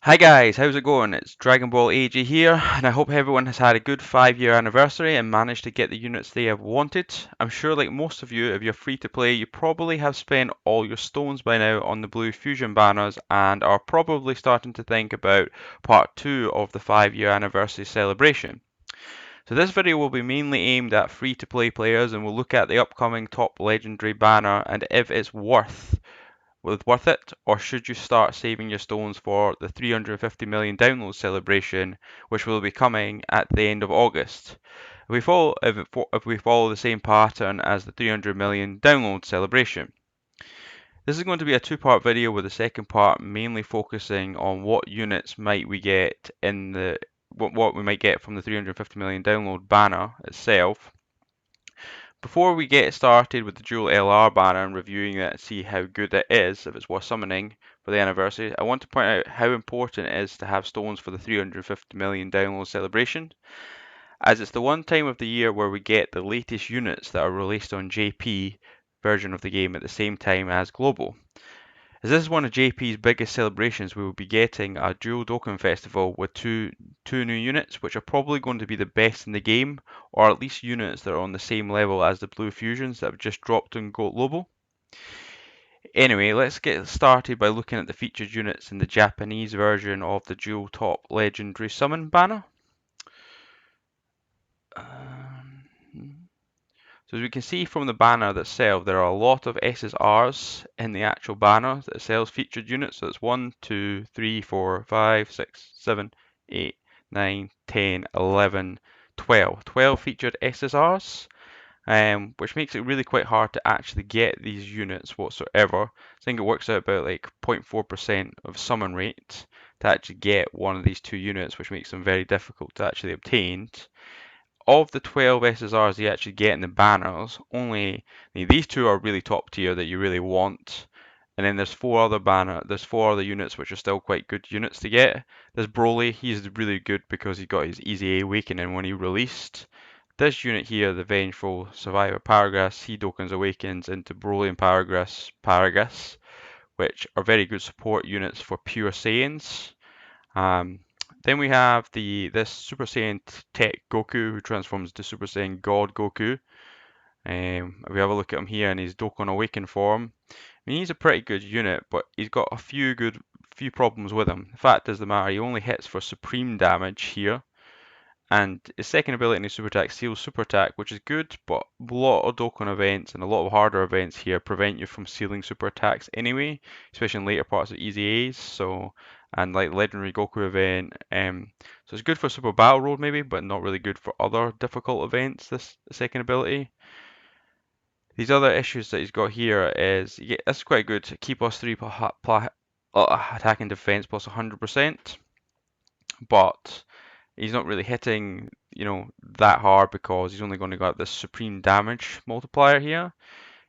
Hi guys, how's it going? It's Dragonball AG here, and I hope everyone has had a good 5-year anniversary and managed to get the units they have wanted. I'm sure, like most of you, if you're free to play, you probably have spent all your stones by now on the blue fusion banners and are probably starting to think about part 2 of the 5-year anniversary celebration. So this video will be mainly aimed at free to play players and we'll look at the upcoming top legendary banner and if it's worth it, or should you start saving your stones for the 350 million downloads celebration, which will be coming at the end of August? If we follow the same pattern as the 300 million download celebration. This is going to be a two-part video with the second part mainly focusing on what units might we get in the what we might get from the 350 million download banner itself. Before we get started with the dual LR banner and reviewing it and see how good it is, if it's worth summoning for the anniversary, I want to point out how important it is to have stones for the 350 million download celebration, as it's the one time of the year where we get the latest units that are released on JP version of the game at the same time as Global. As this is one of JP's biggest celebrations, we will be getting a dual Dokkan festival with two new units, which are probably going to be the best in the game, or at least units that are on the same level as the blue fusions that have just dropped on Global. Anyway, let's get started by looking at the featured units in the Japanese version of the dual top legendary summon banner. So as we can see from the banner itself, there are a lot of SSRs in the actual banner that sells featured units. So it's 1, 2, 3, 4, 5, 6, 7, 8, 9, 10, 11, 12. 12 featured SSRs, which makes it really quite hard to actually get these units whatsoever. I think it works out about like 0.4% of summon rate to actually get one of these two units, which makes them very difficult to actually obtain. Of the 12 SSRs you actually get in the banners, only these two are really top tier that you really want. And then there's four other units which are still quite good units to get. There's Broly, he's really good because he got his Easy Awakening when he released. This unit here, the Vengeful Survivor Paragus, he Dokkan's Awakens into Broly and Paragus, which are very good support units for pure Saiyans. Um, then we have this Super Saiyan Tech Goku who transforms to Super Saiyan God Goku. If we have a look at him here in his Dokkan Awaken form, I mean he's a pretty good unit, but he's got a few problems with him. The fact is the matter, he only hits for supreme damage here, and his second ability in his super attack seals super attack, which is good, but a lot of Dokkan events and a lot of harder events here prevent you from sealing super attacks anyway, especially in later parts of Easy A's. So, and like Legendary Goku event, so it's good for Super Battle Road maybe, but not really good for other difficult events. This second ability. These other issues that he's got here is this is quite good. Key plus 3 attack and defense plus 100%, but he's not really hitting, that hard because he's only going to got this supreme damage multiplier here.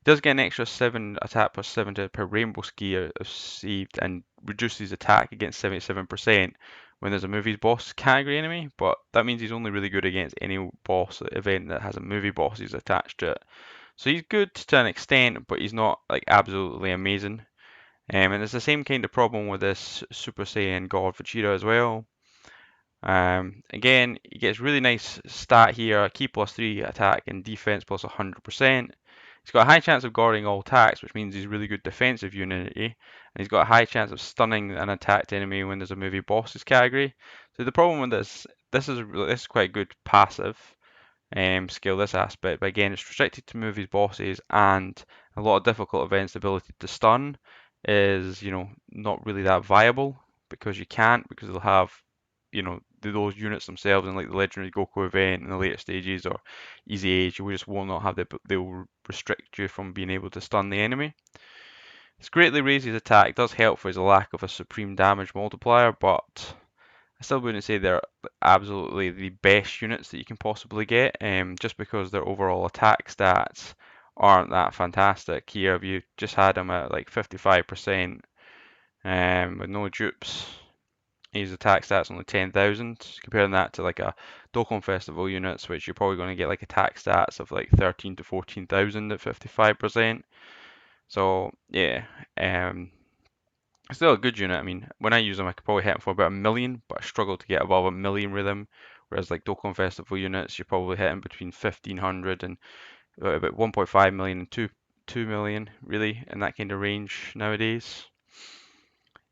He does get an extra 7 attack plus 7 per rainbow ski received and reduces his attack against 77% when there's a movie boss category enemy, but that means he's only really good against any boss event that has a movie bosses attached to it. So he's good to an extent, but he's not like absolutely amazing. And it's the same kind of problem with this Super Saiyan God Vegeta as well. Again, he gets really nice stat here, key plus 3 attack and defense plus 100%. He's got a high chance of guarding all attacks, which means he's really good defensive unity, and he's got a high chance of stunning an attacked enemy when there's a movie bosses category. So the problem with this is quite good passive skill, this aspect, but again, it's restricted to movies bosses and a lot of difficult events. The ability to stun is, not really that viable because you can't, because they'll have those units themselves in like the Legendary Goku event in the later stages or Easy Age, you just will not have they'll restrict you from being able to stun the enemy. It's greatly raised his attack, does help for his lack of a supreme damage multiplier, but I still wouldn't say they're absolutely the best units that you can possibly get, just because their overall attack stats aren't that fantastic. Here, if you just had him at like 55%, with no dupes, his attack stats only 10,000. Comparing that to like a Dokkan Festival units, which you're probably going to get like attack stats of like 13 to 14,000 at 55%. So yeah, It's still a good unit. I mean, when I use them, I could probably hit them for about 1 million, but I struggle to get above 1 million with them. Whereas like Dokkan Festival units, you're probably hitting between 1500 and about 1.5 million and 2 million, really, in that kind of range nowadays.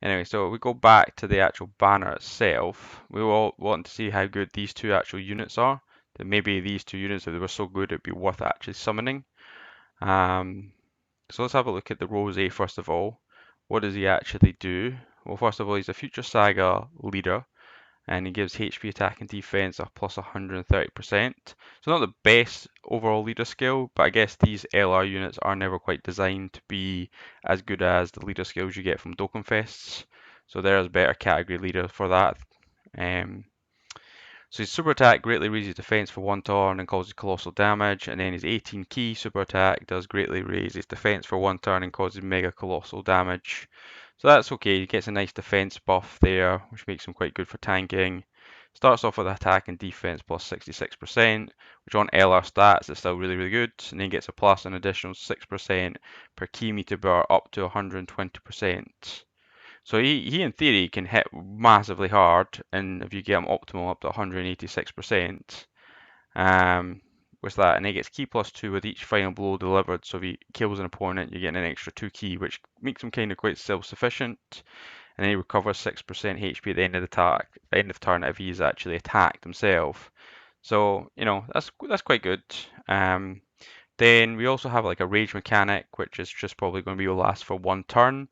Anyway, so we go back to the actual banner itself. We all want to see how good these two actual units are. That maybe these two units, if they were so good, it'd be worth actually summoning. Um, so let's have a look at the Rose first of all. What does he actually do? Well, first of all, he's a Future Saga leader, and he gives HP attack and defense a plus 130%. So not the best overall leader skill, but I guess these LR units are never quite designed to be as good as the leader skills you get from Dokkan Fests. So there's better category leader for that. Um, so his super attack greatly raises defense for 1 turn and causes colossal damage, and then his 18 key super attack does greatly raise his defense for 1 turn and causes mega colossal damage. So that's okay, he gets a nice defense buff there, which makes him quite good for tanking. Starts off with attack and defense plus 66%, which on LR stats is still really, really good, and then gets a plus an additional 6% per key meter bar up to 120%. So he in theory can hit massively hard, and if you get him optimal up to 186%, with that, and he gets key plus 2 with each final blow delivered. So if he kills an opponent, you're getting an extra 2 key, which makes him kind of quite self-sufficient. And then he recovers 6% HP at the end of the end of the turn if he's actually attacked himself. So that's quite good. Then we also have like a rage mechanic, which is just probably going to be last for 1 turn,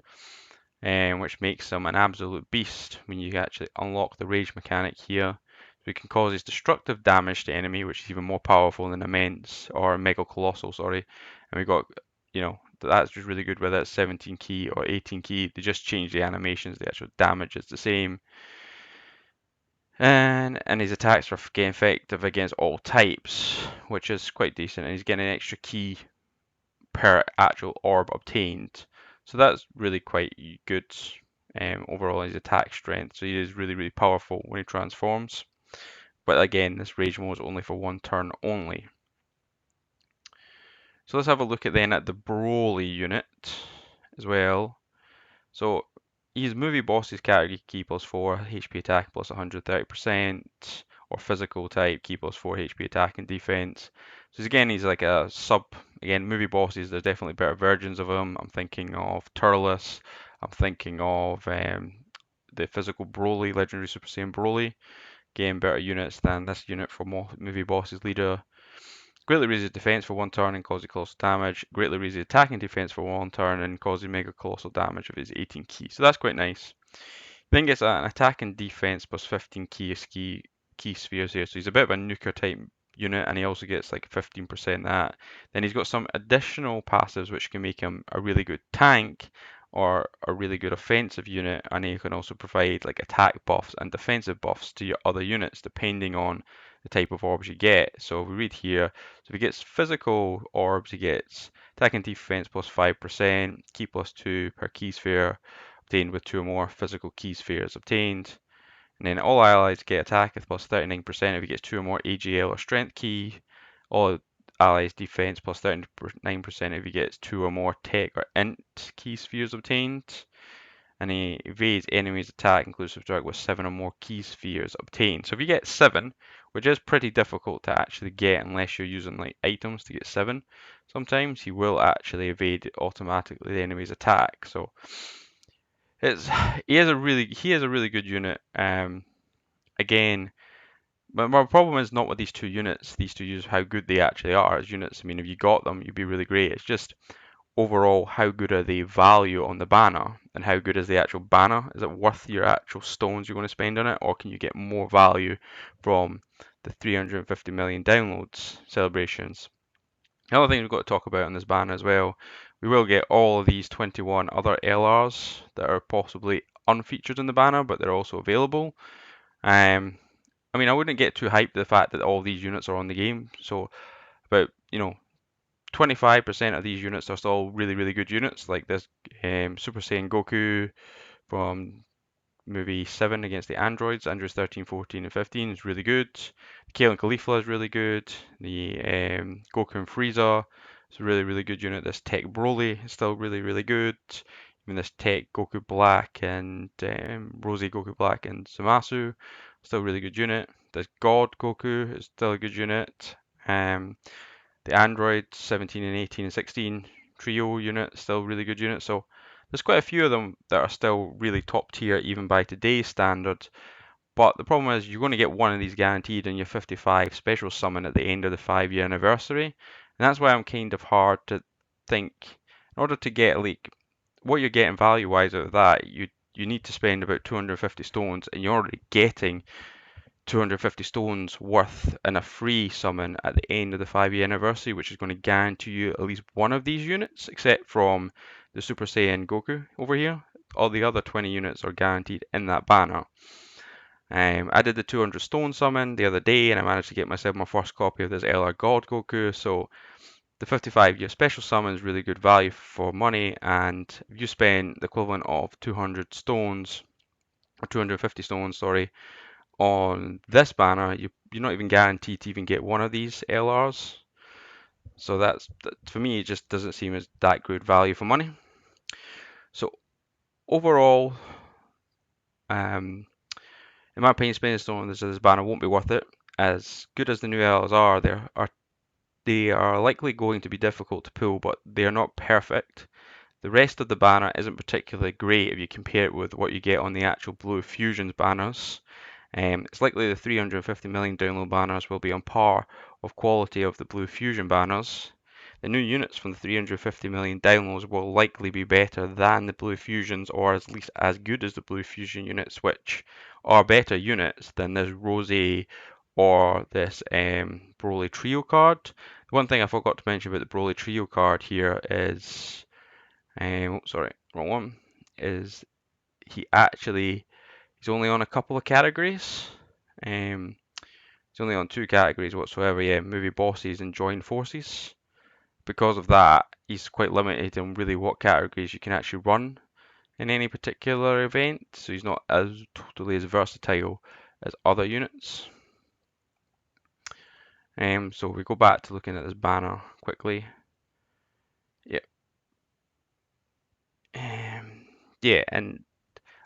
which makes him an absolute beast when you actually unlock the rage mechanic here. So he can cause his destructive damage to enemy, which is even more powerful than immense or mega colossal, sorry. And we got, that's just really good whether it's 17 key or 18 key. They just change the animations, the actual damage is the same. And his attacks are getting effective against all types, which is quite decent. And he's getting an extra key per actual orb obtained. So that's really quite good overall his attack strength. So he is really, really powerful when he transforms. But again, this rage mode is only for 1 turn only. So let's have a look then at the Broly unit as well. So he's movie bosses category key plus 4, HP attack plus 130%, or physical type key plus 4 HP attack and defense. So again, he's like a sub. Again, movie bosses, there's definitely better versions of him. I'm thinking of Turles. I'm thinking of the physical Broly, Legendary Super Saiyan Broly. Again, better units than this unit for movie bosses leader. Greatly raises defense for 1 turn and causes colossal damage. Greatly raises attack and defense for 1 turn and causes mega colossal damage with his 18 key. So that's quite nice. Then gets an attack and defense plus 15 key spheres here. So he's a bit of a nuker type unit, and he also gets like 15% that. Then he's got some additional passives which can make him a really good tank or a really good offensive unit, and he can also provide like attack buffs and defensive buffs to your other units depending on the type of orbs you get. So if we read here, so if he gets physical orbs, he gets attack and defense plus 5%, key plus 2 per key sphere obtained with 2 or more physical key spheres obtained. And then all allies get attack with plus 39% if he gets 2 or more AGL or strength key. All allies defense plus 39% if he gets 2 or more tech or int key spheres obtained. And he evades enemies' attack inclusive drag with 7 or more key spheres obtained. So if you get 7, which is pretty difficult to actually get unless you're using like items to get 7, sometimes he will actually evade automatically the enemy's attack. So it's he is a really good unit. Again, but my problem is not with these two units. These two units, how good they actually are as units. I mean, if you got them, you'd be really great. It's just overall, how good are they value on the banner, and how good is the actual banner? Is it worth your actual stones you're going to spend on it, or can you get more value from the 350 million downloads celebrations? The other thing we've got to talk about on this banner as well, we will get all of these 21 other LRs that are possibly unfeatured in the banner, but they're also available. Um, I mean, I wouldn't get too hyped the fact that all these units are on the game. So about 25% of these units are still really, really good units, like this Super Saiyan Goku from movie 7 against the androids. Androids 13, 14, and 15 is really good. The Kale and Caulifla is really good. The Goku and Frieza is a really, really good unit. This Tech Broly is still really, really good. mean, there's Tech Goku Black and Rosy Goku Black and Zamasu, still a really good unit. There's God Goku, is still a good unit. The Android 17 and 18 and 16 trio unit, still really good unit. So there's quite a few of them that are still really top tier even by today's standards. But the problem is you're going to get one of these guaranteed in your 55 special summon at the end of the 5-year anniversary. And that's why I'm kind of hard to think, in order to get like what you're getting value wise out of that, you need to spend about 250 stones, and you're already getting 250 stones worth in a free summon at the end of the 5-year anniversary, which is going to guarantee you at least one of these units, except from the Super Saiyan Goku over here. All the other 20 units are guaranteed in that banner. I did the 200 stone summon the other day, and I managed to get myself my first copy of this LR God Goku. So the 55-year special summon is really good value for money, and if you spend the equivalent of 200 stones, or 250 stones, sorry, on this banner, you're not even guaranteed to even get one of these LRs. So that for me, it just doesn't seem as that good value for money. So overall, in my opinion, spending stones on this banner won't be worth it. As good as the new LRs are, they are likely going to be difficult to pull, but they are not perfect. The rest of the banner isn't particularly great if you compare it with what you get on the actual Blue Fusions banners. It's likely the 350 million download banners will be on par of quality of the Blue Fusion banners. The new units from the 350 million downloads will likely be better than the Blue Fusions, or at least as good as the Blue Fusion units, which are better units than this Rose or this Broly Trio card. The one thing I forgot to mention about the Broly Trio card here is, sorry, wrong one, is he's only on a couple of categories. He's only on 2 categories whatsoever, yeah, movie bosses and join forces. Because of that, he's quite limited in really what categories you can actually run in any particular event, so he's not as totally as versatile as other units. So we go back to looking at this banner quickly. Yep. Yeah, and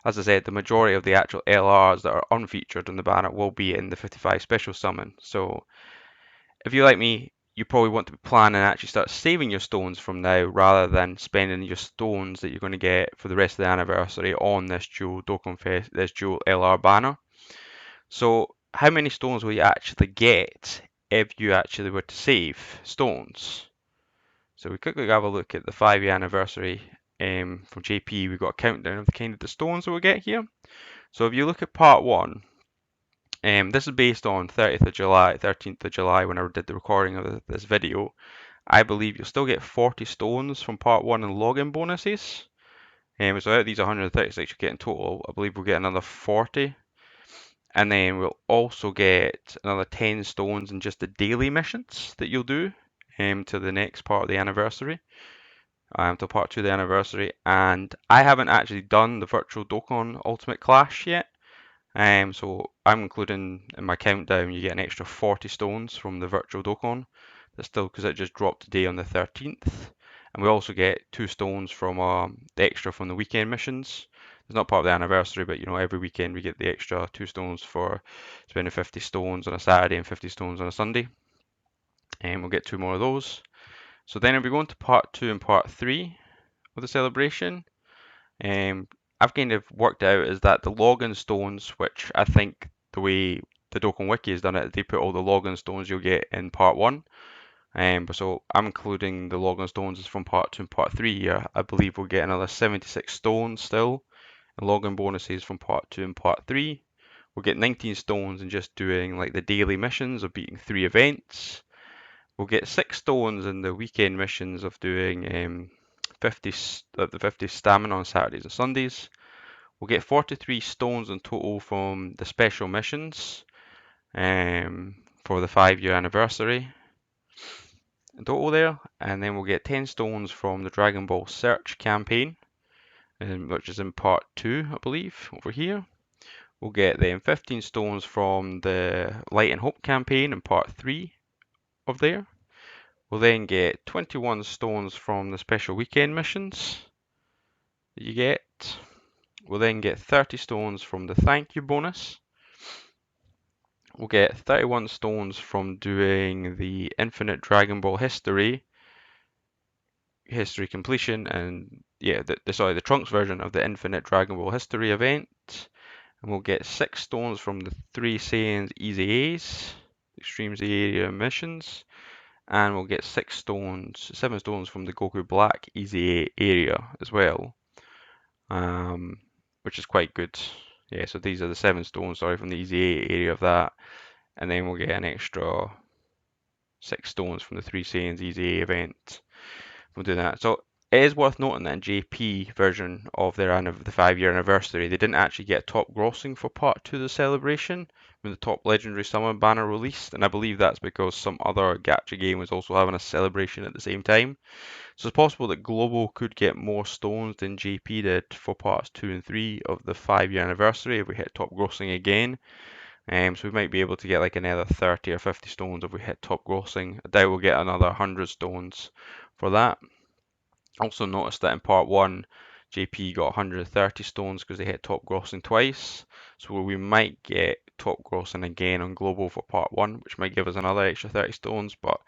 as I said, the majority of the actual LRs that are unfeatured in the banner will be in the 55 special summon. So if you're like me, you probably want to plan and actually start saving your stones from now rather than spending your stones that you're going to get for the rest of the anniversary on this dual Dokkan Fest, this dual LR banner. So how many stones will you actually get if you actually were to save stones? So we quickly have a look at the 5-year anniversary from JP. We've got a countdown of the kind of the stones that we'll get here. So if you look at part 1, this is based on 30th of July, 13th of July when I did the recording of this video. I believe you'll still get 40 stones from part 1 and login bonuses. So out of these 136 you get in total, I believe we'll get another 40. And then we'll also get another 10 stones in just the daily missions that you'll do to the next part of the anniversary, to part 2 of the anniversary. And I haven't actually done the virtual Dokkan Ultimate Clash yet. So I'm including in my countdown, you get an extra 40 stones from the virtual Dokkan. That's still because it just dropped today on the 13th. And we also get 2 stones from the extra from the weekend missions. It's not part of the anniversary, but every weekend we get the extra 2 stones for spending 50 stones on a Saturday and 50 stones on a Sunday. And we'll get 2 more of those. So then if we go into part 2 and part 3 of the celebration, I've kind of worked out is that the login stones, which I think the way the Dokkan Wiki has done it, they put all the login stones you'll get in part 1. So I'm including the login stones from part 2 and part 3 here. I believe we'll get another 76 stones still, and login bonuses from part 2 and part 3. We'll get 19 stones in just doing like the daily missions of beating 3 events. We'll get 6 stones in the weekend missions of doing 50 stamina on Saturdays and Sundays. We'll get 43 stones in total from the special missions for the 5-year anniversary in total there. And then we'll get 10 stones from the Dragon Ball Search campaign, which is in part 2, I believe, over here. We'll get then 15 stones from the Light and Hope campaign in part 3 of there. We'll then get 21 stones from the special weekend missions. that you get. We'll then get 30 stones from the thank you bonus. We'll get 31 stones from doing the infinite Dragon Ball history completion, and yeah, the Trunks version of the infinite Dragon Ball history event. And we'll get 6 stones from the 3 Saiyans Easy A's, Extreme Z area missions. And we'll get 7 stones from the Goku Black Easy A area as well, which is quite good. Yeah, so these are the 7 stones, sorry, from the Easy A area of that. And then we'll get an extra 6 stones from the 3 Saiyans Easy A event. We'll do that. So it is worth noting that in JP version of the 5-year anniversary, they didn't actually get top grossing for part 2 of the celebration when the top legendary summon banner released, and I believe that's because some other gacha game was also having a celebration at the same time. So it's possible that Global could get more stones than JP did for parts 2 and 3 of the 5-year anniversary if we hit top grossing again. So we might be able to get like another 30 or 50 stones if we hit top grossing. I doubt we'll get another 100 stones for that. Also noticed that in part 1, JP got 130 stones because they hit top grossing twice. So we might get top grossing again on Global for part 1, which might give us another extra 30 stones. But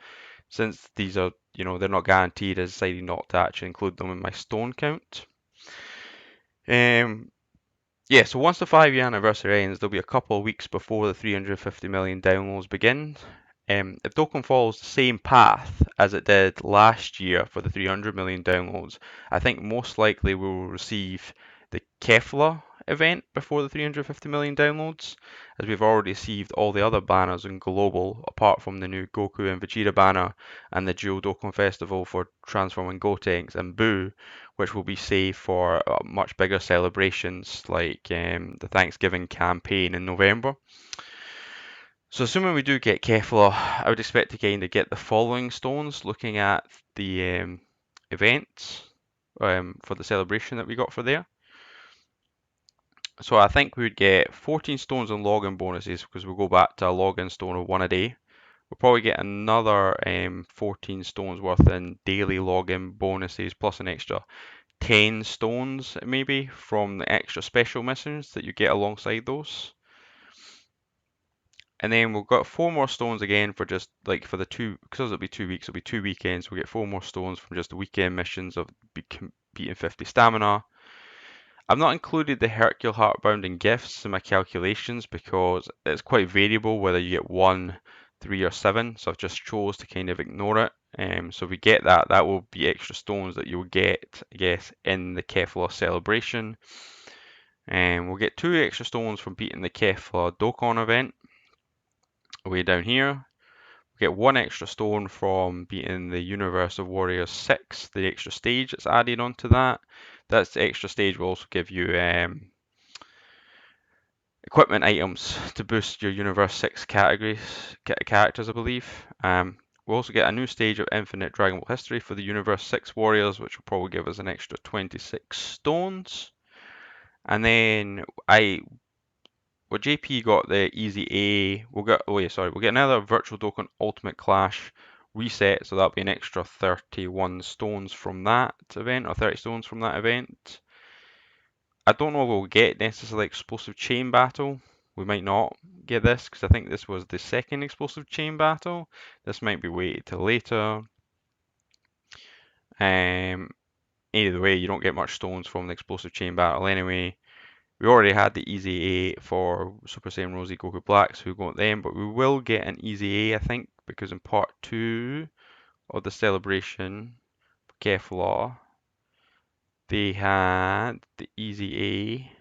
since these are, they're not guaranteed, I decided not to actually include them in my stone count. Yeah, so once the 5-year anniversary ends, there'll be a couple of weeks before the 350 million downloads begin. If Dokkan follows the same path as it did last year for the 300 million downloads, I think most likely we will receive the Kefla event before the 350 million downloads, as we've already received all the other banners in Global, apart from the new Goku and Vegeta banner and the Dual Dokkan Festival for transforming Gotenks and Buu, which will be saved for much bigger celebrations like the Thanksgiving campaign in November. So assuming we do get Kefla, I would expect to kind of get the following stones looking at the events for the celebration that we got for there. So I think we would get 14 stones on login bonuses because we'll go back to a login stone of 1 a day. We'll probably get another 14 stones worth in daily login bonuses plus an extra 10 stones maybe from the extra special missions that you get alongside those. And then we've got 4 more stones again for just like for the because it'll be 2 weeks, it'll be 2 weekends. We'll get 4 more stones from just the weekend missions of beating 50 stamina. I've not included the Hercule Heartbounding gifts in my calculations because it's quite variable whether you get 1, 3, or 7. So I've just chose to kind of ignore it. So if we get that, that will be extra stones that you'll get, I guess, in the Kefla celebration. And we'll get 2 extra stones from beating the Kefla Dokkan event way down here. We get 1 extra stone from beating the Universe of Warriors 6, the extra stage that's added onto that. That's the extra stage will also give you equipment items to boost your Universe 6 characters, I believe. We'll also get a new stage of Infinite Dragon Ball History for the Universe 6 Warriors, which will probably give us an extra 26 stones. And then JP got the Easy A. We'll get another Virtual Dokkan Ultimate Clash reset, so that'll be an extra 31 stones from that event, or 30 stones from that event. I don't know if we'll get necessarily Explosive Chain Battle. We might not get this, because I think this was the second Explosive Chain Battle. This might be waited till later. Either way, you don't get much stones from the Explosive Chain Battle anyway. We already had the Easy A for Super Saiyan Rosy Goku Black, so we got them, but we will get an Easy A, I think, because in part 2 of the celebration for Kefla, they had the Easy A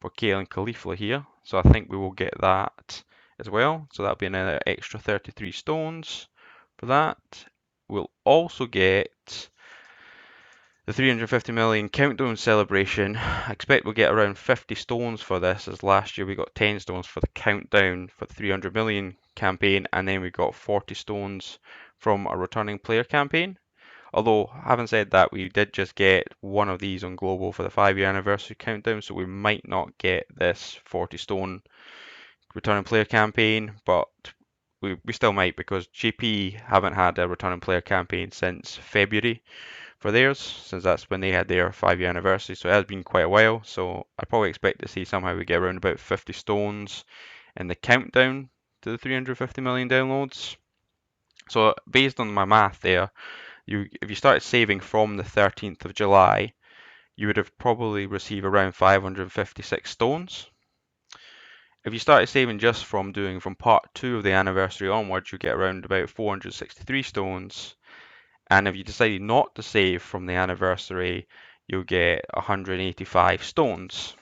for Kale and Caulifla here, so I think we will get that as well. So that'll be another extra 33 stones for that. We'll also get the 350 million countdown celebration. I expect we'll get around 50 stones for this, as last year we got 10 stones for the countdown for the 300 million campaign, and then we got 40 stones from a returning player campaign. Although, having said that, we did just get one of these on Global for the 5-year anniversary countdown, so we might not get this 40 stone returning player campaign, but we still might, because GP haven't had a returning player campaign since February for theirs, since that's when they had their 5-year anniversary. So it has been quite a while. So I probably expect to see somehow we get around about 50 stones in the countdown to the 350 million downloads. So based on my math there, if you started saving from the 13th of July, you would have probably received around 556 stones. If you started saving just from doing from part 2 of the anniversary onwards, you get around about 463 stones. And if you decided not to save from the anniversary, you'll get 185 stones.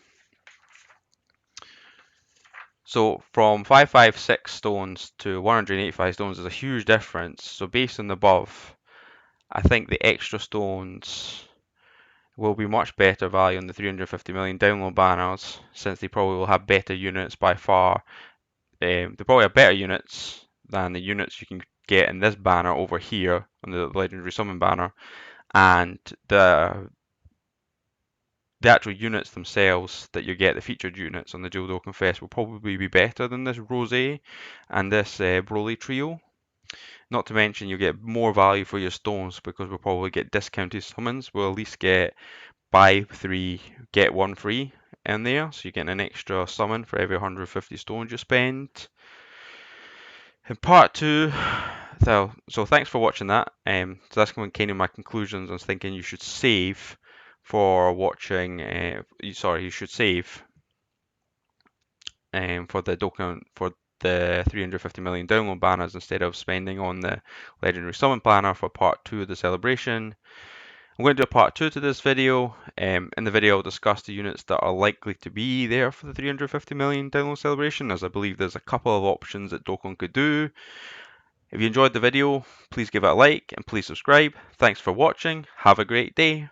So from 556 stones to 185 stones is a huge difference. So based on the above, I think the extra stones will be much better value on the 350 million download banners, since they probably will have better units by far. They probably have better units than the units you can get in this banner over here on the Legendary Summon banner, and the actual units themselves that you get, the featured units on the Dual Dokkan Fest, will probably be better than this Rose and this Broly trio. Not to mention you'll get more value for your stones, because we'll probably get discounted summons. We'll at least get buy 3, get 1 free in there, so you're getting an extra summon for every 150 stones you spend. In part 2, so thanks for watching that. So that's kind of my conclusions. I was thinking you should save for watching. You should save for the Dokkan for the 350 million download banners instead of spending on the Legendary Summon banner for part 2 of the celebration. I'm going to do a part 2 to this video. In the video I'll discuss the units that are likely to be there for the 350 million download celebration, as I believe there's a couple of options that Dokkan could do. If you enjoyed the video, please give it a like and please subscribe. Thanks for watching. Have a great day.